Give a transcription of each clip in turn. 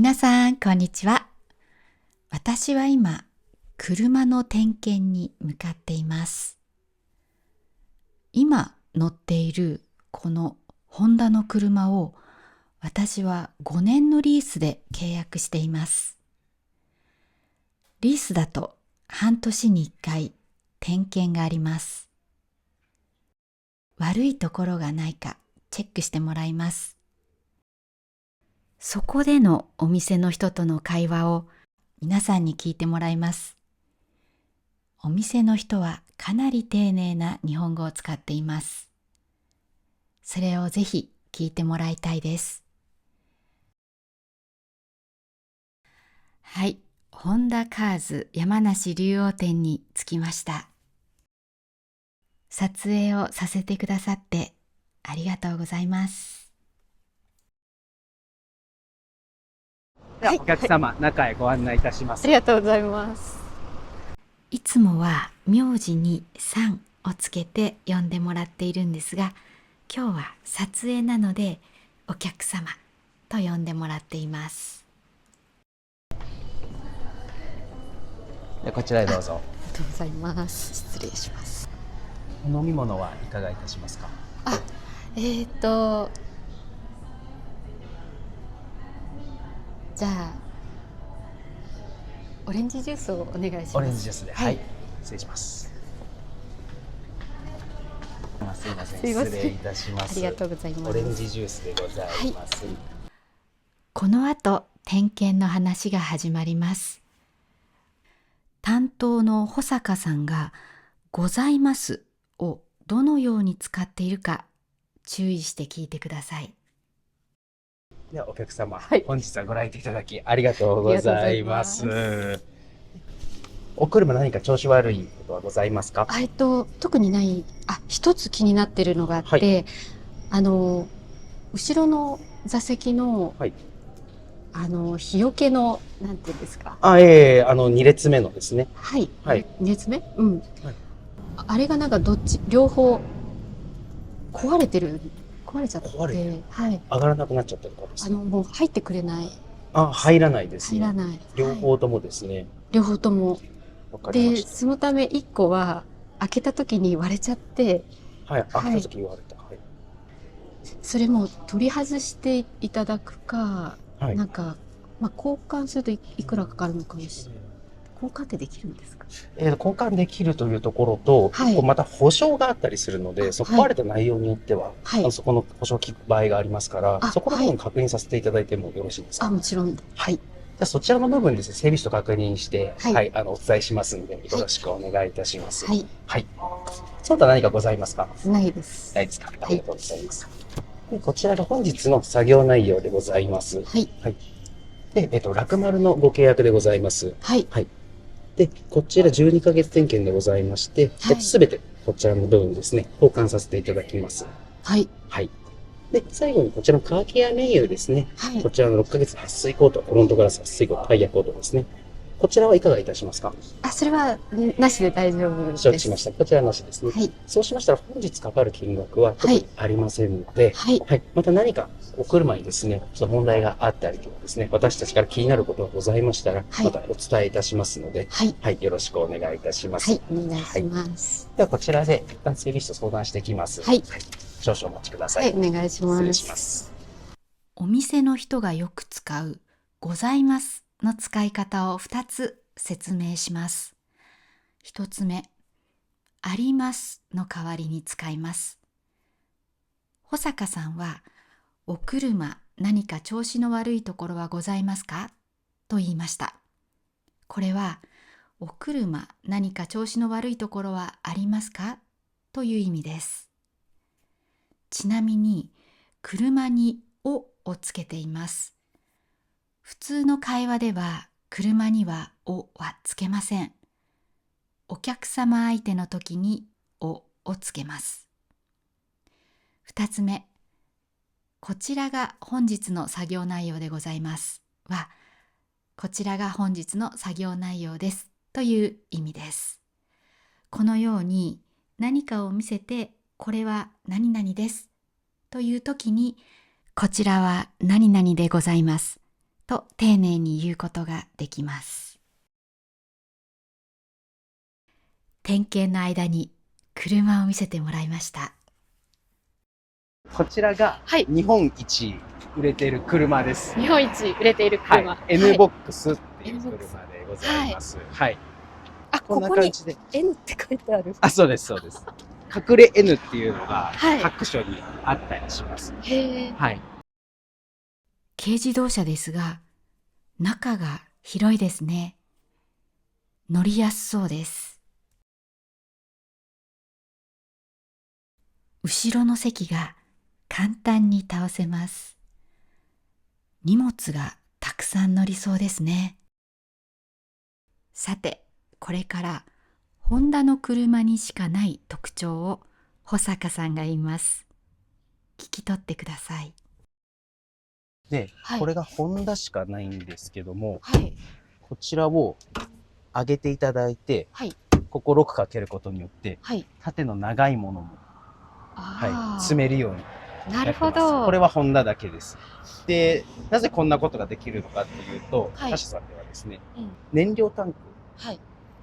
皆さん、こんにちは。私は今、車の点検に向かっています。今乗っているこのホンダの車を私は5年のリースで契約しています。リースだと半年に1回点検があります。悪いところがないかチェックしてもらいます。そこでのお店の人との会話を皆さんに聞いてもらいます。お店の人はかなり丁寧な日本語を使っています。それをぜひ聞いてもらいたいです。はい、ホンダカーズ山梨竜王店に着きました。撮影をさせてくださってありがとうございます。ではお客様、中へご案内いたします。ありがとうございます。いつもは名字にさんをつけて呼んでもらっているんですが、今日は撮影なのでお客様と呼んでもらっています。でこちらへどうぞ。ありがとうございます。失礼します。お飲み物はいかがいたしますか？じゃあオレンジジュースをお願いします。オレンジジュースで、はい、失礼します。すいません、すいません失礼いたします。ありがとうございます。オレンジジュースでございます。この後、点検の話が始まります。担当の保坂さんがございますをどのように使っているか注意して聞いてください。ではお客様、はい本日はご来店いただきありがとうございます。ありがお車何か調子悪いことはございますか？特にない。一つ気になってるのがあって、後ろの座席の、はい。日よけのなんていうんですか。2列目のですね。はい。はい。 2列目？うん。はいあれがなんか両方壊れちゃって、壊れてるはい。上がらなくなっちゃったとかですね。もう入ってくれない。入らないですね。入らない。はい。両方ともですね。両方とも。わかりまで、した。そのため1個は開けた時に割れちゃって、はい、開けた時言われた。はい。それも取り外していただくか、はい。なんか、交換するといくらかかるのかもしれない。交換ってできるんですか？交換できるというところと、はいこうまた保証があったりするので、そはい壊れた内容によっては、はいそこの保証を聞く場合がありますから、そこの部はい。分確認させていただいてもよろしいですか？もちろん。はい。じゃあそちらの部分ですね、整備士と確認して、はいお伝えしますので、よろしくお願いいたします。はい。はい。その他何かございますか？ないです。ないですか？ありがとうございます。でこちらが本日の作業内容でございます。はい。はい。で、ラクマルのご契約でございます。はい。はい。で、こちら12ヶ月点検でございまして、はいすべてこちらの部分ですね、交換させていただきます。はい。はい。で、最後にこちらのカーケアメニューですね。はいこちらの6ヶ月撥水コート、フロントガラス撥水コート、タイヤコートですね。こちらはいかがいたしますか？それはなしで大丈夫です。承知しました。こちらなしですね。はい。そうしましたら本日かかる金額は特にありませんので、はい。また何かお車にですね、その問題があったりとかですね、私たちから気になることがございましたら、はいまたお伝えいたしますので、はい。よろしくお願いいたします。はい。お願いします。ではこちらで一旦整備士と相談してきます。はい少々お待ちくださ。はいい。お願いします。失礼します。お店の人がよく使うございますの使い方を2つ説明します。1つ目、ありますの代わりに使います。保坂さんは、お車何か調子の悪いところはございますかと言いました。これは、お車何か調子の悪いところはありますかという意味です。ちなみに、車にをつけています。普通の会話では、車にはをはつけません。お客様相手の時にをつけます。二つ目、こちらが本日の作業内容でございますは、こちらが本日の作業内容ですという意味です。このように何かを見せて、これは何々ですという時に、こちらは何々でございます。と丁寧に言うことができます。点検の間に車を見せてもらいました。こちらがはい。日本一売れている車です。日本一売れている車。はい。N ボックスっていう車でございます。はい。あ、こんなここに感じで。N って書いてある。あ、そうです、そうです。隠れ N っていうのがはい各所にあったりします。へえ。はい。軽自動車ですが、中が広いですね。乗りやすそうです。後ろの席が簡単に倒せます。荷物がたくさん乗りそうですね。さて、これからホンダの車にしかない特徴を保坂さんが言います。聞き取ってください。で、はい。これがホンダしかないんですけども、はい。こちらを上げていただいて、はい。ここロックかけることによって、はい。縦の長いものも、はい、ああ。積めるようになるなってます。ほど。これはホンダだけです。で、なぜこんなことができるのかっていうと、はい他社さんではですね、うん。燃料タンク、はい。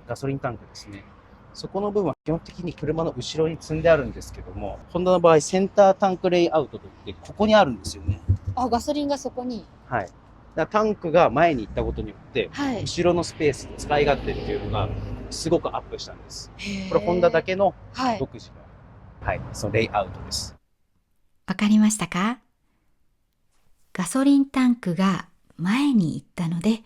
ガソリンタンクですね。そこの部分は基本的に車の後ろに積んであるんですけども、ホンダの場合、センタータンクレイアウトといって、ここにあるんですよね。あ、ガソリンがそこに。はい。だからタンクが前に行ったことによって、はい。後ろのスペース、使い勝手っていうのが、すごくアップしたんです。へえ。これ、ホンダだけのはい。独自の、はい、そのレイアウトです。わかりましたか？ガソリンタンクが前に行ったので、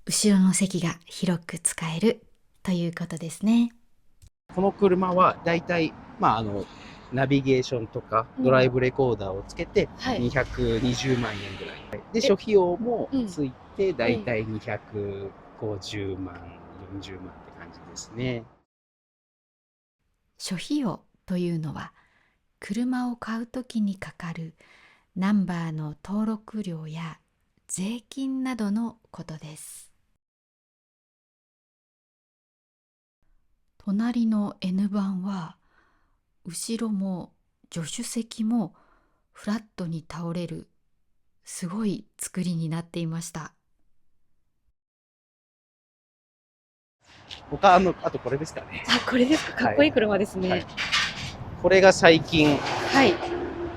後ろの席が広く使えるということですね。この車は、だいたい、ナビゲーションとか、ドライブレコーダーをつけて、はい。220万円ぐらい。で、諸費用もついて、だいたい250万、40万って感じですね。諸費用というのは、車を買うときにかかるナンバーの登録料や税金などのことです。隣の N 版は、後ろも助手席もフラットに倒れる、すごい作りになっていました。他、あとこれですかね。あ、これですか。かっこいい車ですね。はい。これが最近、はい。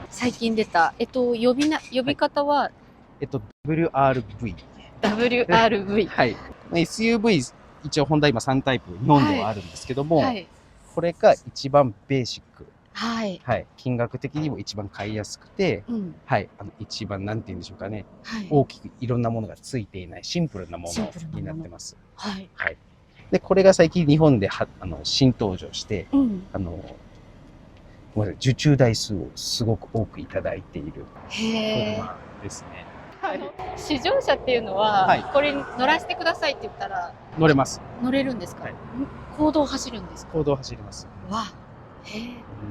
最近出た。呼び方は、WRV。WRV。はい。SUV、一応ホンダ今3タイプ、日本ではあるんですけども、はい。これが一番ベーシック。はい。はい。金額的にも一番買いやすくて、うん。はい。一番、なんて言うんでしょうかね。はい。大きくいろんなものがついていないシンプルなもシンプルなもののになってます。はい。はい。で、これが最近日本で新登場して、うん。ごめんなさい、受注台数をすごく多くいただいているへえ。車ですね。試乗車っていうのは、はいこれに乗らせてくださいって言ったら乗れます。乗れるんですか？はい公道を走るんですか？公道走ります。わ、へえ。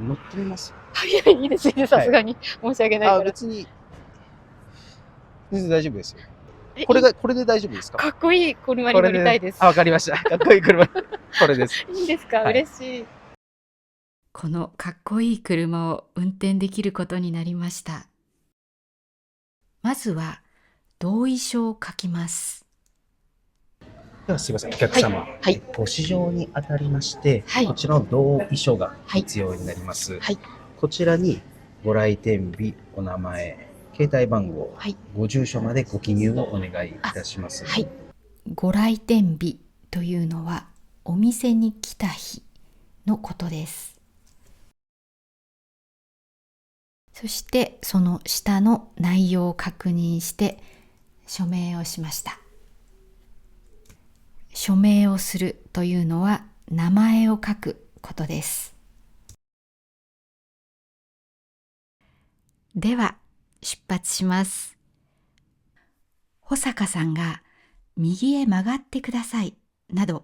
乗ってみます。いや、いいですね、さすがに。申し訳ないから。別に、全然大丈夫ですよ。えこれで大丈夫ですか？かっこいい車に乗りたいです。わかりました。かっこいい車。これです。いいですか？はい嬉しい。このかっこいい車を運転できることになりました。まずは同意書を書きます。ではすいません、お客様。はい。ご試乗にあたりまして、はいこちらの同意書が必要になります。はい。こちらにご来店日、お名前、携帯番号、はい。ご住所までご記入をお願いいたします。はい。ご来店日というのはお店に来た日のことです。そしてその下の内容を確認して署名をしました。署名をするというのは名前を書くことです。では出発します。保坂さんが右へ曲がってくださいなど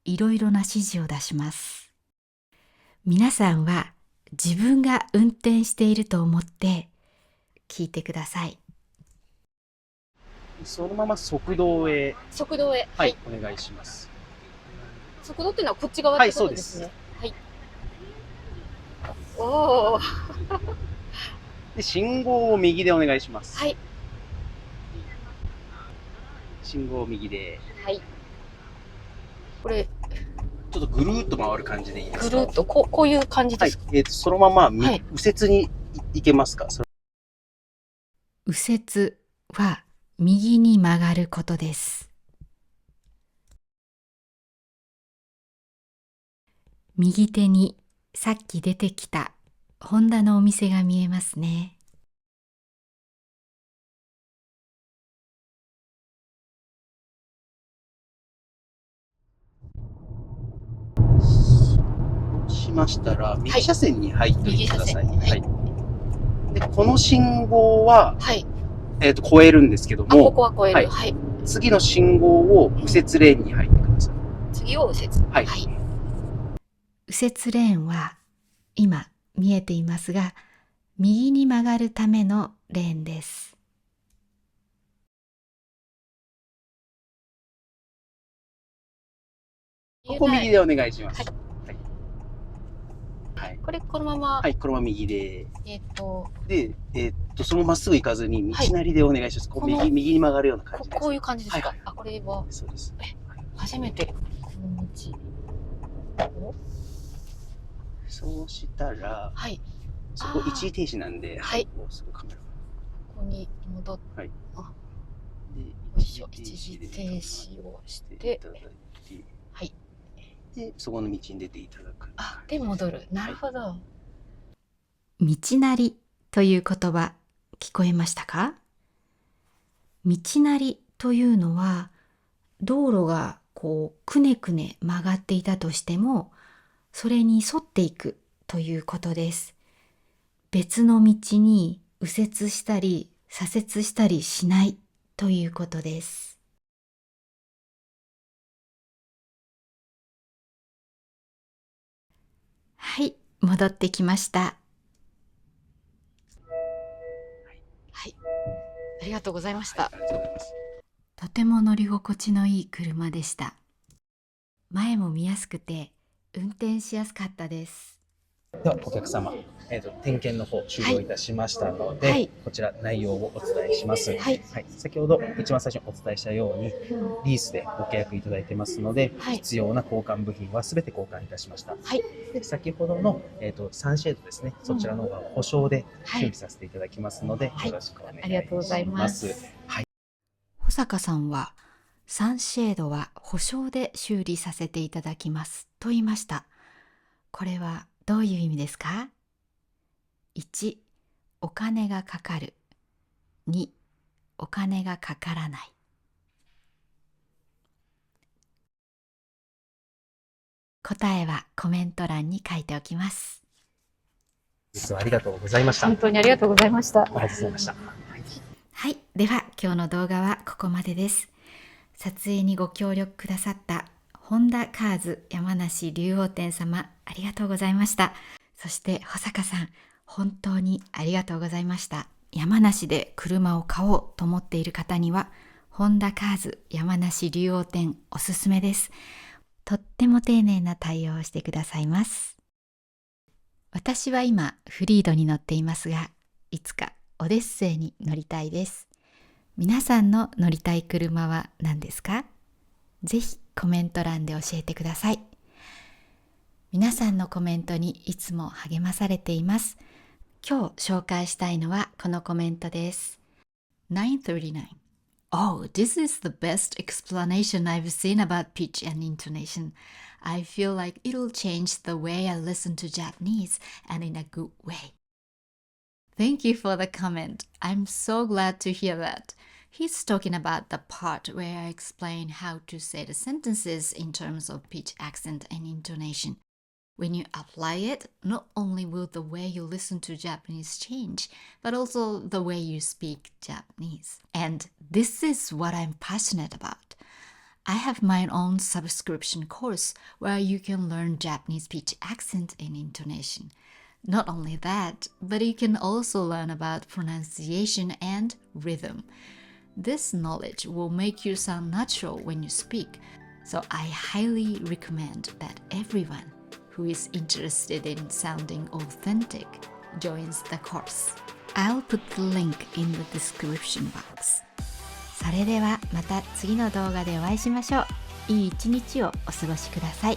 いろいろな指示を出します。皆さんは自分が運転していると思って聞いてください。そのまま速道へ、速道へ。はい、お願いします。速道っていうのはこっち側ってことですね。はい。おお。で、信号を右でお願いします。はい。信号右で。はい。これ、ちょっとぐるーっと回る感じでいいですか？ぐるっと、こういう感じはいですか？。そのまま、はい。右折に行けますか？右折は右に曲がることです。右手にさっき出てきたホンダのお店が見えますね。そうしましたら、右車線に入っておいてください。はい。で、この信号は、はい。越えるんですけどあ、こも、こは越える。はい。はい。次の信号を右折レーンに入ってください。次を右折。はい。はい。右折レーンは今見えていますが、右に曲がるためのレーンです。ここ右でお願いします。はい。はい。これ、このまま、はい、このまま右で。で、で、そのままっすぐ行かずに、道なりでお願いします。こう右に曲がるような感じです。こういう感じですか？はい。あ、これは、そうです。初めてこの道を。そうしたら、はい。そこ一時停止なんで、はい。もうすぐカメラ。ここに戻って、はい。で、よいしょ、一時停止をして、はい。で、そこの道に出ていただく。あ、で、戻る。なるほど。道なりという言葉聞こえましたか？道なりというのは道路がくねくね曲がっていたとしてもそれに沿っていくということです。別の道に右折したり左折したりしないということです。はい、戻ってきました。はい。ありがとうございました。ありがとうございます。とても乗り心地のいい車でした。前も見やすくて運転しやすかったです。ではお客様、点検の方終了いたしましたので、はい、こちら内容をお伝えします。はい。先ほど一番最初にお伝えしたように、リースでご契約いただいてますので、はい、必要な交換部品はすべて交換いたしました。はい。で先ほどの、サンシェードですね、そちらの方は保証で修理させていただきますので、よろしくお願いします。ありがとうございます。はい。保坂さんはサンシェードは保証で修理させていただきますと言いました。これはどういう意味ですか？ 1. お金がかかる。 2. お金がかからない。答えはコメント欄に書いておきます。実はありがとうございました。本当にありがとうございました。ありがとうございました。はい、では今日の動画はここまでです。撮影にご協力くださった本田カーズ山梨竜王店様、ありがとうございました。そして保坂さん、本当にありがとうございました。山梨で車を買おうと思っている方には本田カーズ山梨竜王店おすすめです。とっても丁寧な対応をしてくださいます。私は今フリードに乗っていますが、いつかオデッセイに乗りたいです。皆さんの乗りたい車は何ですか？ぜひコメント欄で教えてください。皆さんのコメントにいつも励まされています。今日紹介したいのはこのコメントです。939 Oh, this is the best explanation I've seen about pitch and intonation. I feel like it'll change the way I listen to Japanese and in a good way. Thank you for the comment. I'm so glad to hear that. He's talking about the part where I explain how to say the sentences in terms of pitch, accent, and intonation. When you apply it, not only will the way you listen to Japanese change, but also the way you speak Japanese. And this is what I'm passionate about. I have my own subscription course where you can learn Japanese pitch, accent, and intonation. Not only that, but you can also learn about pronunciation and rhythm. This knowledge will make you sound natural when you speak, so I highly recommend that everyone who is interested in sounding authentic joins the course. I'll put the link in the description box. それではまた次の動画でお会いしましょう。いい一日をお過ごしください。